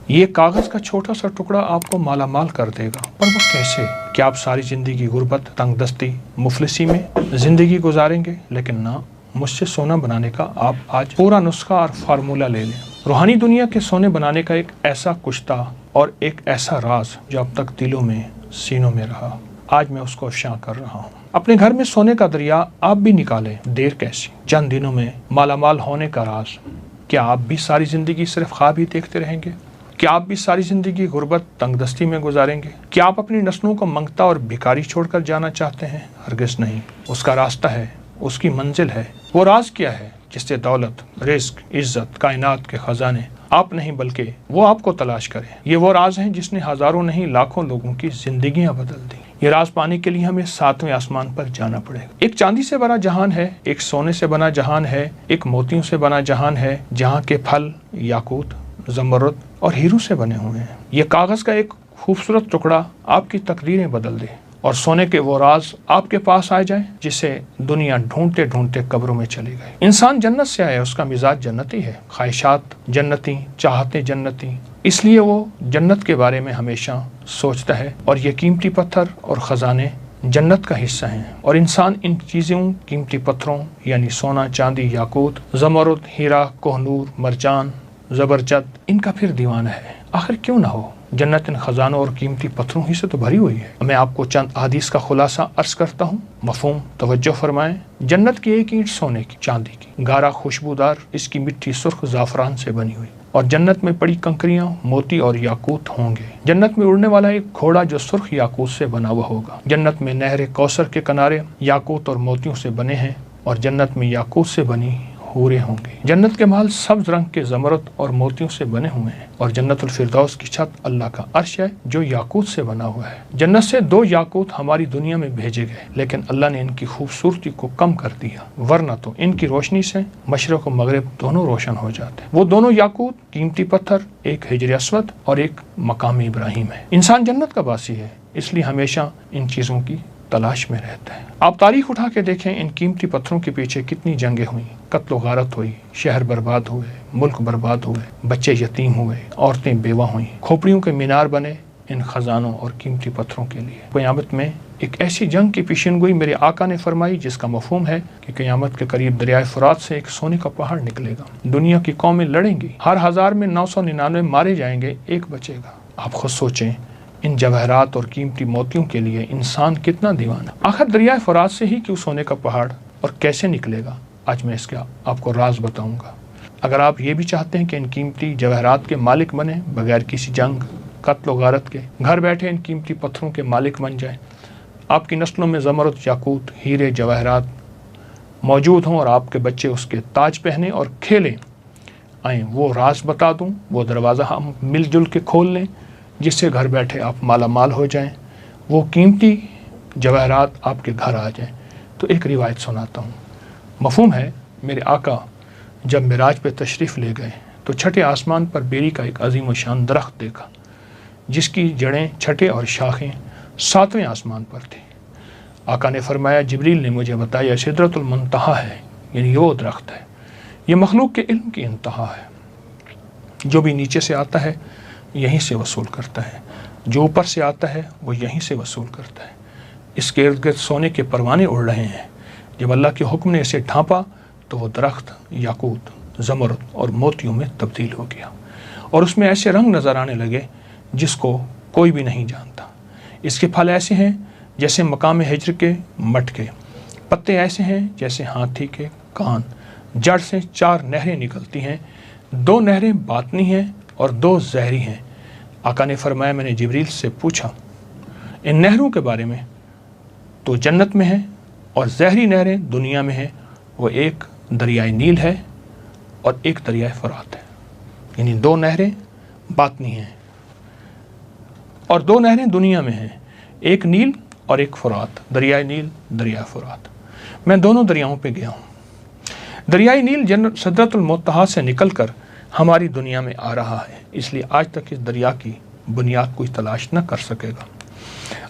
یہ کاغذ کا چھوٹا سا ٹکڑا آپ کو مالا مال کر دے گا، پر وہ کیسے؟ کیا آپ ساری زندگی غربت، تنگ دستی، مفلسی میں زندگی گزاریں گے؟ لیکن نہ، مجھ سے سونا بنانے کا آپ آج پورا نسخہ اور فارمولہ لے لیں۔ روحانی دنیا کے سونے بنانے کا ایک ایسا کشتہ اور ایک ایسا راز جو اب تک دلوں میں، سینوں میں رہا، آج میں اس کو افشاں کر رہا ہوں۔ اپنے گھر میں سونے کا دریا آپ بھی نکالیں، دیر کیسی؟ چند دنوں میں مالا مال ہونے کا راز۔ کیا آپ بھی ساری زندگی صرف خواب ہی دیکھتے رہیں گے؟ کیا آپ بھی ساری زندگی غربت، تنگ دستی میں گزاریں گے؟ کیا آپ اپنی نسلوں کو منگتا اور بھکاری چھوڑ کر جانا چاہتے ہیں؟ ہرگز نہیں۔ اس کا راستہ ہے، اس کی منزل ہے۔ وہ راز کیا ہے جس سے دولت، رزق، عزت، کائنات کے خزانے آپ نہیں بلکہ وہ آپ کو تلاش کریں؟ یہ وہ راز ہیں جس نے ہزاروں نہیں لاکھوں لوگوں کی زندگیاں بدل دی۔ یہ راز پانے کے لیے ہمیں 7ویں آسمان پر جانا پڑے گا۔ ایک چاندی سے بنا جہان ہے، ایک سونے سے بنا جہان ہے، ایک موتیوں سے بنا جہان ہے، جہاں کے پھل یاقوت، زمرد اور ہیرو سے بنے ہوئے ہیں۔ یہ کاغذ کا ایک خوبصورت ٹکڑا آپ کی تقدیریں بدل دے اور سونے کے وہ راز آپ کے پاس آ جائیں جسے دنیا ڈھونڈتے ڈھونڈتے قبروں میں چلی گئی۔ انسان جنت سے آیا، اس کا مزاج جنتی ہے، خواہشات جنتی، چاہتے جنتی، اس لیے وہ جنت کے بارے میں ہمیشہ سوچتا ہے، اور یہ قیمتی پتھر اور خزانے جنت کا حصہ ہیں، اور انسان ان چیزوں، قیمتی پتھروں یعنی سونا، چاندی، یاقوت، زمرد، ہیرا، کوہ نور، مرجان، زبرجد، ان کا پھر دیوانہ ہے۔ آخر کیوں نہ ہو؟ جنت ان خزانوں اور قیمتی پتھروں ہی سے تو بھری ہوئی ہے۔ میں آپ کو چند احادیث کا خلاصہ عرض کرتا ہوں، مفہوم توجہ فرمائیں۔ جنت کی ایک اینٹ سونے کی، چاندی کی، گارا خوشبودار، اس کی مٹی سرخ زعفران سے بنی ہوئی، اور جنت میں پڑی کنکریاں موتی اور یاقوت ہوں گے۔ جنت میں اڑنے والا ایک گھوڑا جو سرخ یاقوت سے بنا ہوا ہوگا۔ جنت میں نہر کوثر کے کنارے یاقوت اور موتیوں سے بنے ہیں، اور جنت میں یاقوت سے بنی حوریں ہوں گے۔ جنت کے محل سبز رنگ کے زمرد اور موتیوں سے بنے ہوئے ہیں، اور جنت الفردوس کی چھت اللہ کا عرش ہے جو یاقوت سے بنا ہوا ہے۔ جنت سے 2 یاقوت ہماری دنیا میں بھیجے گئے، لیکن اللہ نے ان کی خوبصورتی کو کم کر دیا، ورنہ تو ان کی روشنی سے مشرق و مغرب دونوں روشن ہو جاتے۔ وہ دونوں یاقوت، قیمتی پتھر، ایک حجر اسود اور ایک مقام ابراہیم ہے۔ انسان جنت کا باسی ہے، اس لیے ہمیشہ ان چیزوں کی تلاش میں رہتا ہے۔ آپ تاریخ اٹھا کے دیکھیں، ان قیمتی پتھروں کے پیچھے کتنی جنگیں ہوئیں، قتل و غارت ہوئی، شہر برباد ہوئے، ملک برباد ہوئے، بچے یتیم ہوئے، عورتیں بیوہ ہوئیں، کھوپڑیوں کے مینار بنے ان خزانوں اور قیمتی پتھروں کے لیے۔ قیامت میں ایک ایسی جنگ کی پیشین گوئی میرے آقا نے فرمائی جس کا مفہوم ہے کہ قیامت کے قریب دریائے فرات سے ایک سونے کا پہاڑ نکلے گا، دنیا کی قومیں لڑیں گی، ہر 1000 میں 999 مارے جائیں گے، ایک بچے گا۔ آپ خود سوچیں، ان جواہرات اور قیمتی موتیوں کے لیے انسان کتنا دیوانہ۔ آخر دریائے فرات سے ہی کیوں سونے کا پہاڑ اور کیسے نکلے گا؟ آج میں اس کا آپ کو راز بتاؤں گا۔ اگر آپ یہ بھی چاہتے ہیں کہ ان قیمتی جواہرات کے مالک بنیں بغیر کسی جنگ، قتل و غارت کے، گھر بیٹھے ان قیمتی پتھروں کے مالک بن جائیں، آپ کی نسلوں میں زمرد، یاقوت، ہیرے، جواہرات موجود ہوں، اور آپ کے بچے اس کے تاج پہنیں اور کھیلیں، آئیں وہ راز بتا دوں، وہ دروازہ ہم مل جل کے کھول لیں جس سے گھر بیٹھے آپ مالا مال ہو جائیں، وہ قیمتی جواہرات آپ کے گھر آ جائیں۔ تو ایک روایت سناتا ہوں۔ مفہوم ہے، میرے آقا جب معراج پہ تشریف لے گئے تو چھٹے آسمان پر بیری کا ایک عظیم و شان درخت دیکھا جس کی جڑیں، چھٹے اور شاخیں 7ویں آسمان پر تھی۔ آقا نے فرمایا، جبریل نے مجھے بتایا سدرۃ المنتہا ہے، یعنی وہ درخت ہے، یہ مخلوق کے علم کی انتہا ہے، جو بھی نیچے سے آتا ہے یہیں سے وصول کرتا ہے، جو اوپر سے آتا ہے وہ یہیں سے وصول کرتا ہے۔ اس کے ارد گرد سونے کے پروانے اڑ رہے ہیں۔ جب اللہ کے حکم نے اسے ڈھانپا تو وہ درخت یاقوت، زمرد اور موتیوں میں تبدیل ہو گیا، اور اس میں ایسے رنگ نظر آنے لگے جس کو کوئی بھی نہیں جانتا۔ اس کے پھل ایسے ہیں جیسے مقام ہجر کے مٹکے، پتے ایسے ہیں جیسے ہاتھی کے کان، جڑ سے 4 نہریں نکلتی ہیں، 2 نہریں باطنی ہیں اور 2 زہری ہیں۔ آقا نے فرمایا، میں نے جبریل سے پوچھا ان نہروں کے بارے میں، تو جنت میں ہیں، اور زہری نہریں دنیا میں ہیں، وہ ایک دریائے نیل ہے اور ایک دریائے فرات ہے، یعنی 2 نہریں باطنی ہیں اور 2 نہریں دنیا میں ہیں، ایک نیل اور ایک فرات، دریائے نیل، دریائے فرات۔ میں دونوں دریاؤں پہ گیا ہوں۔ دریائے نیل سدرۃ المنتہا سے نکل کر ہماری دنیا میں آ رہا ہے، اس لیے آج تک اس دریا کی بنیاد کوئی تلاش نہ کر سکے گا،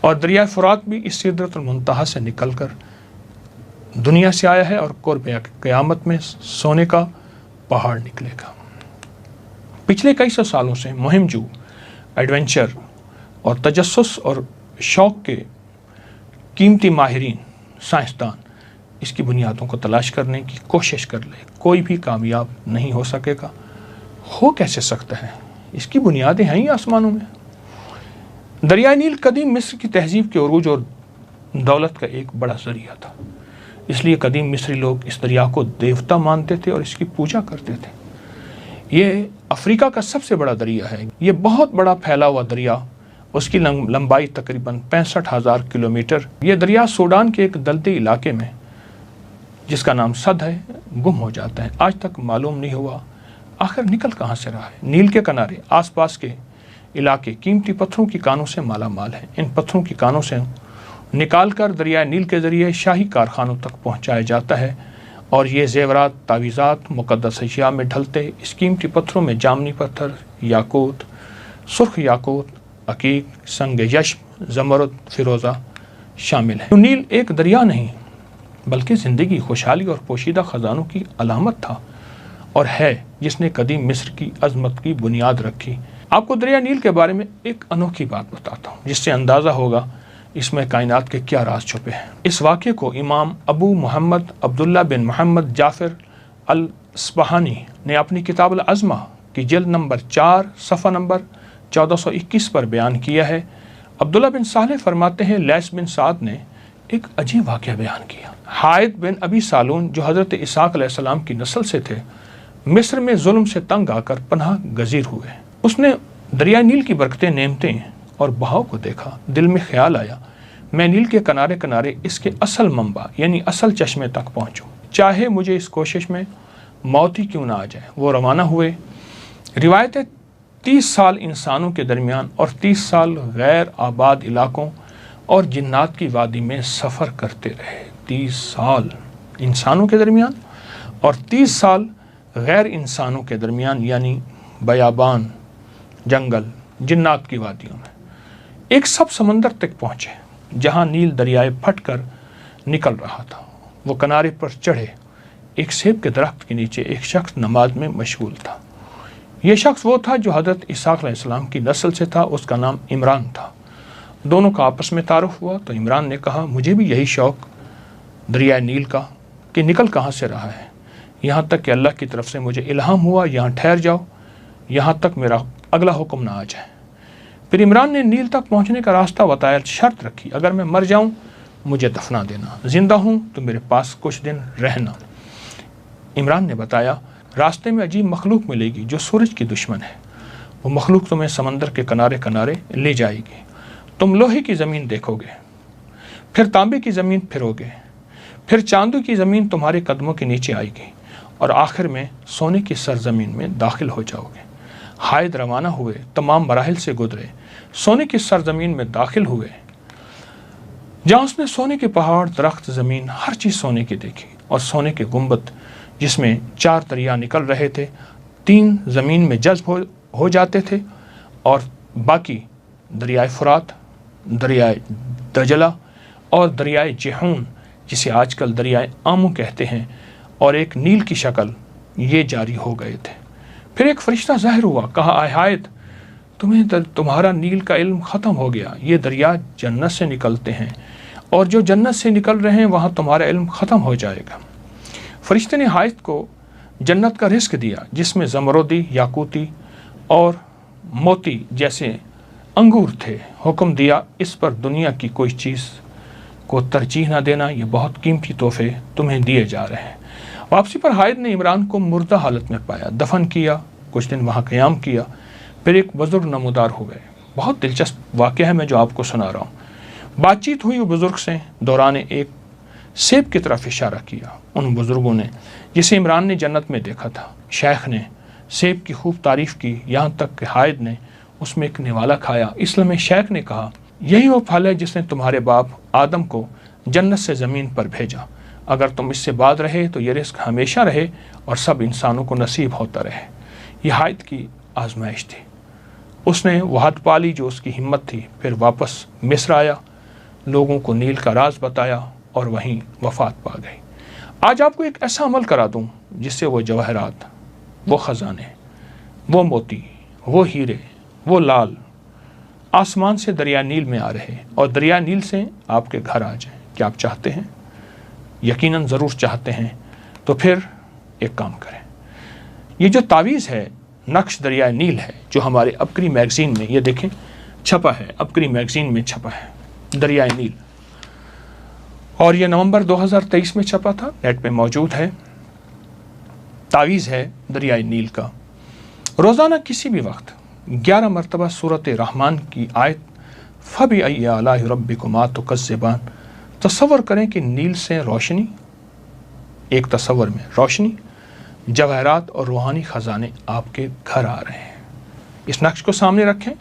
اور دریائے فرات بھی اس سدرۃ المنتہا سے نکل کر دنیا سے آیا ہے، اور قرب قیامت میں سونے کا پہاڑ نکلے گا۔ पिछले कई सौ सालों से मुहिम-जू, एडवेंचर और तजस्सुस और शौक़ के कीमती माहिरीन, साइंसदान इसकी बुनियादों को तलाश करने की कोशिश कर ले, कोई भी कामयाब नहीं हो सकेगा। हो कैसे सकता है? इसकी बुनियादें हैं ही आसमानों में। दरिया नील कदीम मिस्र की तहजीब के उरूज और दौलत का एक बड़ा जरिया था। इसलिए कदीम मिस्री लोग इस दरिया को देवता मानते थे और इसकी पूजा करते थे। ये अफ्रीका का सबसे बड़ा दरिया है। ये बहुत बड़ा फैला हुआ दरिया, उसकी लंबाई तकरीबन 65,000 किलोमीटर। ये दरिया सूडान के एक दलदली इलाके में, जिसका नाम सद है, गुम हो जाता है। आज तक मालूम नहीं हुआ आखिर निकल कहाँ से रहा है। नील के किनारे आसपास के इलाके कीमती पत्थरों की कानों से माला माल हैं। इन पत्थरों की कानों से निकालकर दरिया नील के ज़रिए शाही कारखानों तक पहुँचाया जाता है और ये ज़ेवरात, तावीज़ात, मुक़द्दस अशिया में ढलते। इस कीमती पत्थरों में जामनी पत्थर, याकूत, सुर्ख याकूत, अकीक, संग यश्म, ज़मरुद, फ़िरोज़ा शामिल है। नील एक दरिया नहीं बल्कि ज़िंदगी, खुशहाली और पोशीदा ख़जानों की अलामत था और है, जिसने कदीम मिस्र की अज़मत की बुनियाद रखी। आपको दरिया नील के बारे में एक अनोखी बात बताता हूँ, जिससे अंदाज़ा होगा इसमें कायनात के क्या राज छुपे हैं। इस वाक़े को इमाम अबू मोहम्मद अब्दुल्ला बिन मोहम्मद जाफ़िर अल-अस्बहानी ने अपनी किताब अल-अज़्मा की जिल्द नंबर 4 सफ़ा नंबर 1421 पर बयान किया है। अब्दुल्ला बिन सालेह फरमाते हैं, लैस बिन साद ने एक अजीब वाक़या बयान किया। हायद बिन अबी सालून, जो हज़रत इसाक अलैहिस्सलाम की नस्ल से थे, मिस्र में जुल्म से तंग आकर पनाह गज़ीर हुए। उसने दरिया नील की बरकतें, नेमतें और बहाव को देखा। दिल में ख्याल आया, मैं नील के किनारे किनारे इसके असल मंबा यानी असल चश्मे तक पहुँचूँ, चाहे मुझे इस कोशिश में मौत ही क्यों ना आ जाए। वो रवाना हुए। रिवायतें 30 साल इंसानों के दरमियान और 30 साल गैर आबाद इलाकों और जिन्नात की वादी में सफ़र करते रहे। 30 साल इंसानों के दरमियान और 30 साल गैर इंसानों के दरमियान, यानी बयाबान, जंगल, जिन्नात की वादियों में। एक सब समंदर तक पहुँचे जहाँ नील दरियाए फट कर निकल रहा था। वो किनारे पर चढ़े। एक सेब के दरख्त के नीचे एक शख्स नमाज में मशगूल था। ये शख्स वो था जो हज़रत ईसा अलैहिस्सलाम की नस्ल से था। उसका नाम इमरान था। दोनों का आपस में तारुफ हुआ तो इमरान ने कहा, मुझे भी यही शौक़ दरिया नील का कि निकल कहाँ से रहा है, यहाँ तक कि अल्लाह की तरफ से मुझे इल्हाम हुआ यहाँ ठहर जाओ, यहाँ तक मेरा अगला हुक्म ना आ जाए। फिर इमरान ने नील तक पहुँचने का रास्ता बताया, शर्त रखी, अगर मैं मर जाऊँ मुझे दफना देना, जिंदा हूँ तो मेरे पास कुछ दिन रहना। इमरान ने बताया, रास्ते में अजीब मखलूक मिलेगी जो सूरज की दुश्मन है। वो मखलूक तुम्हें समंदर के किनारे किनारे ले जाएगी। तुम लोहे की ज़मीन देखोगे, फिर तांबे की ज़मीन फिरोगे, फिर चांदी की ज़मीन तुम्हारे कदमों के नीचे आएगी और आखिर में सोने की सरजमीन में दाखिल हो जाओगे। हायद रवाना हुए, तमाम मराहिल से गुजरे, सोने की सरजमीन में दाखिल हुए, जहाँ उसने सोने के पहाड़, दरख्त, ज़मीन, हर चीज़ सोने की देखी और सोने के गुंबद जिसमें 4 दरिया निकल रहे थे। 3 ज़मीन में जज्ब हो जाते थे और बाकी दरियाए फुरात, दरियाए दजला और दरियाए जिहून, जिसे आजकल दरियाए आमू कहते हैं, और एक नील की शक्ल, ये जारी हो गए थे। फिर एक फरिश्ता ज़ाहिर हुआ, कहा, आय हायद, तुम्हारा नील का इल्म ख़त्म हो गया। ये दरिया जन्नत से निकलते हैं और जो जन्नत से निकल रहे हैं वहाँ तुम्हारा इल्म ख़त्म हो जाएगा। फरिश्ते ने हायद को जन्नत का रिस्क दिया, जिसमें ज़मरुदी, याकूती और मोती जैसे अंगूर थे। हुक्म दिया, इस पर दुनिया की कोई चीज़ को तरजीह न देना, ये बहुत कीमती तोहफे तुम्हें दिए जा रहे हैं। वापसी पर हायद ने इमरान को मुर्दा हालत में पाया, दफन किया, कुछ दिन वहाँ क़याम किया, फिर एक बुज़ुर्ग नमूदार हो गए। बहुत दिलचस्प वाक़या है मैं जो आपको सुना रहा हूँ। बातचीत हुई बुज़ुर्ग से, दौरान एक सेब की तरफ इशारा किया उन बुज़ुर्गों ने जिसे इमरान ने जन्नत में देखा था। शेख ने सेब की खूब तारीफ़ की, यहाँ तक कि हायद ने उसमें एक निवाला खाया। इसलिए शेख ने कहा, यही वो फल है जिसने तुम्हारे बाप आदम को जन्नत से ज़मीन पर भेजा। अगर तुम इससे बाद रहे तो ये रिस्क हमेशा रहे और सब इंसानों को नसीब होता रहे। यह हायद की आजमाइश थी। उसने वह हद पाली जो उसकी हिम्मत थी। फिर वापस मिस्र आया, लोगों को नील का राज बताया और वहीं वफ़ात पा गई। आज आपको एक ऐसा अमल करा दूं जिससे वो जवाहरात, वो ख़जाने, वो मोती, वो हीरे, वो लाल आसमान से दरिया नील में आ रहे और दरिया नील से आपके घर आ जाएं। क्या आप चाहते हैं? यकीनन ज़रूर चाहते हैं। तो फिर एक काम करें, ये जो तावीज़ है नक्श दरिया नील है, जो हमारे अपकरी मैगज़ीन में ये देखें छपा है, अपकरी मैगज़ीन में छपा है दरिया नील, और ये नवंबर 2023 में छपा था, नेट पे मौजूद है। तावीज़ है दरिया नील का। रोज़ाना किसी भी वक्त 11 मरतबा सूरत रहमान की आयत फ़बीअय्यि आलाइ रब्बिकुमा तुकज़्ज़िबान। तसव्वुर करें कि नील से रोशनी, एक तसव्वुर में रोशनी, जवाहरात और रूहानी ख़जाने आपके घर आ रहे हैं। इस नक्श को सामने रखें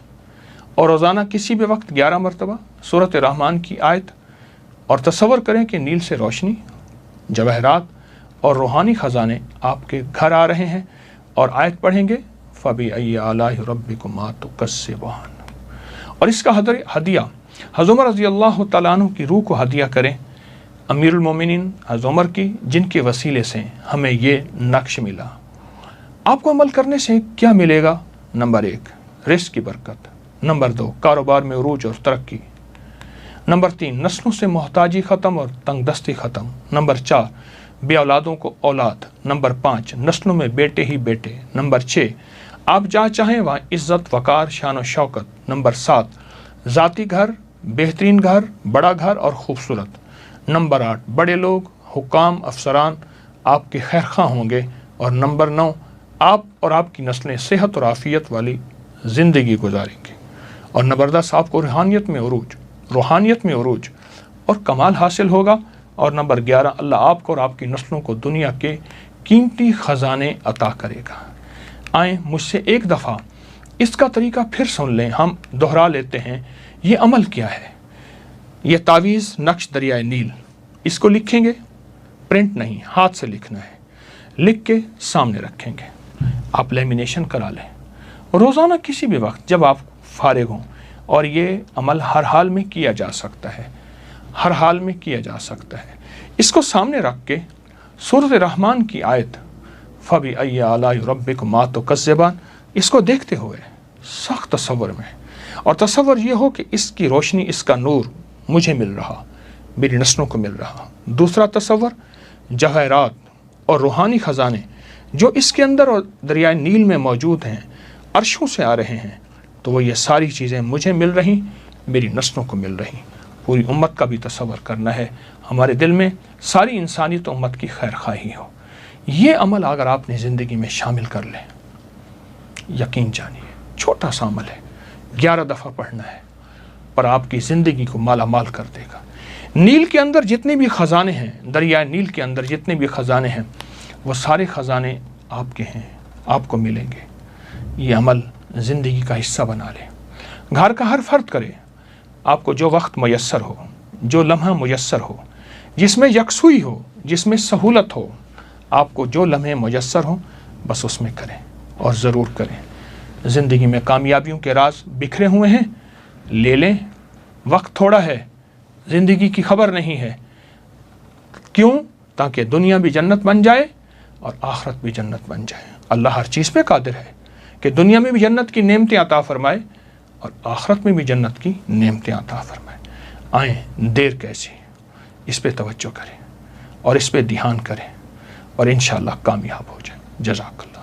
और रोज़ाना किसी भी वक्त 11 मरतबा सूरत रहमान की आयत और तसव्वुर करें कि नील से रोशनी, जवाहरात और रूहानी ख़जाने आपके घर आ रहे हैं, और आयत पढ़ेंगे फ़बीअय्यि आलाइ रब्बिकुमा तुकज़्ज़िबान। और इसका हदिया हज़रत उमर रज़ी अल्लाह तआला अन्हु की रूह को हदिया करें, अमीरुल मोमिनीन हज़रत उमर की, जिनके वसीले से हमें ये नक्श मिला। आपको अमल करने से क्या मिलेगा? नंबर 1 रिज़्क़ की बरकत, नंबर 2 कारोबार में उरूज और तरक्की, नंबर 3 नस्लों से मोहताजी ख़त्म और तंगदस्ती ख़त्म, नंबर 4 बे औलादों को औलाद, नंबर 5 नस्लों में बेटे ही बेटे, नंबर 6 आप जहाँ चाहें वहाँ इज़्ज़त वक़ार शान और शौकत, नंबर 7 ज़ाती घर, बेहतरीन घर, बड़ा घर और ख़ूबसूरत, नंबर 8 बड़े लोग, हुक्काम, अफसरान आपके खैरख़्वाह होंगे, और नंबर 9 आप और आपकी नस्लें सेहत और आफ़ियत वाली ज़िंदगी गुजारेंगे, और नंबर 10 आपको रूहानियत में उरूज और कमाल हासिल होगा, और नंबर 11 अल्लाह आपको और आपकी नस्लों को दुनिया के कीमती ख़जाने अता करेगा। आएँ मुझसे एक दफ़ा इसका तरीका फिर सुन लें, हम दोहरा लेते हैं। ये अमल क्या है? ये तावीज़ नक्श दरियाए नील, इसको लिखेंगे, प्रिंट नहीं हाथ से लिखना है, लिख के सामने रखेंगे, आप लेमिनेशन करा लें रोज़ाना किसी भी वक्त जब आप फारिग हों, और ये अमल हर हाल में किया जा सकता है, हर हाल में किया जा सकता है। इसको सामने रख के सूरत रहमान की आयत फ़बीअय्यि आलाइ रब्बिकुमा तुकज़्ज़िबान, इसको देखते हुए सख्त तसव्वुर में, और तसव्वुर ये हो कि इसकी रोशनी, इसका नूर मुझे मिल रहा, मेरी नस्लों को मिल रहा। दूसरा तसव्वुर जवाहरात और रूहानी ख़जाने जो इसके अंदर और दरिया नील में मौजूद हैं, अर्शों से आ रहे हैं, तो वो ये सारी चीज़ें मुझे मिल रही, मेरी नस्लों को मिल रही। पूरी उम्मत का भी तसव्वुर करना है, हमारे दिल में सारी इंसानियत उम्मत की खैर खाही हो। ये अमल अगर आपने ज़िंदगी में शामिल कर लें, यकीन जानिए छोटा सा अमल है, 11 दफ़ा पढ़ना है, पर आपकी ज़िंदगी को माला माल कर देगा। नील के अंदर जितने भी ख़जाने हैं, दरिया नील के अंदर जितने भी ख़जाने हैं, वो सारे ख़जाने आपके हैं, आपको मिलेंगे। ये अमल ज़िंदगी का हिस्सा बना लें। घर का हर फ़र्द करे, आपको जो वक्त मुयस्सर हो, जो लम्हा मुयस्सर हो, जिसमें यकसुई हो, जिसमें सहूलत हो, आपको जो लम्हे मुयस्सर हो बस उसमें करें, और ज़रूर करें। ज़िंदगी में कामयाबियों के राज बिखरे हुए हैं, ले लें, वक्त थोड़ा है, ज़िंदगी की खबर नहीं है। क्यों? ताकि दुनिया भी जन्नत बन जाए और आखिरत भी जन्नत बन जाए। अल्लाह हर चीज़ पे कादिर है कि दुनिया में भी जन्नत की नेमतें अता फरमाए और आखिरत में भी जन्नत की नेमतें अता फरमाए। आएँ, देर कैसी, इस पे तवज्जो करें और इस पे ध्यान करें, और इंशाअल्लाह कामयाब हो जाए। जज़ाकल्लाह।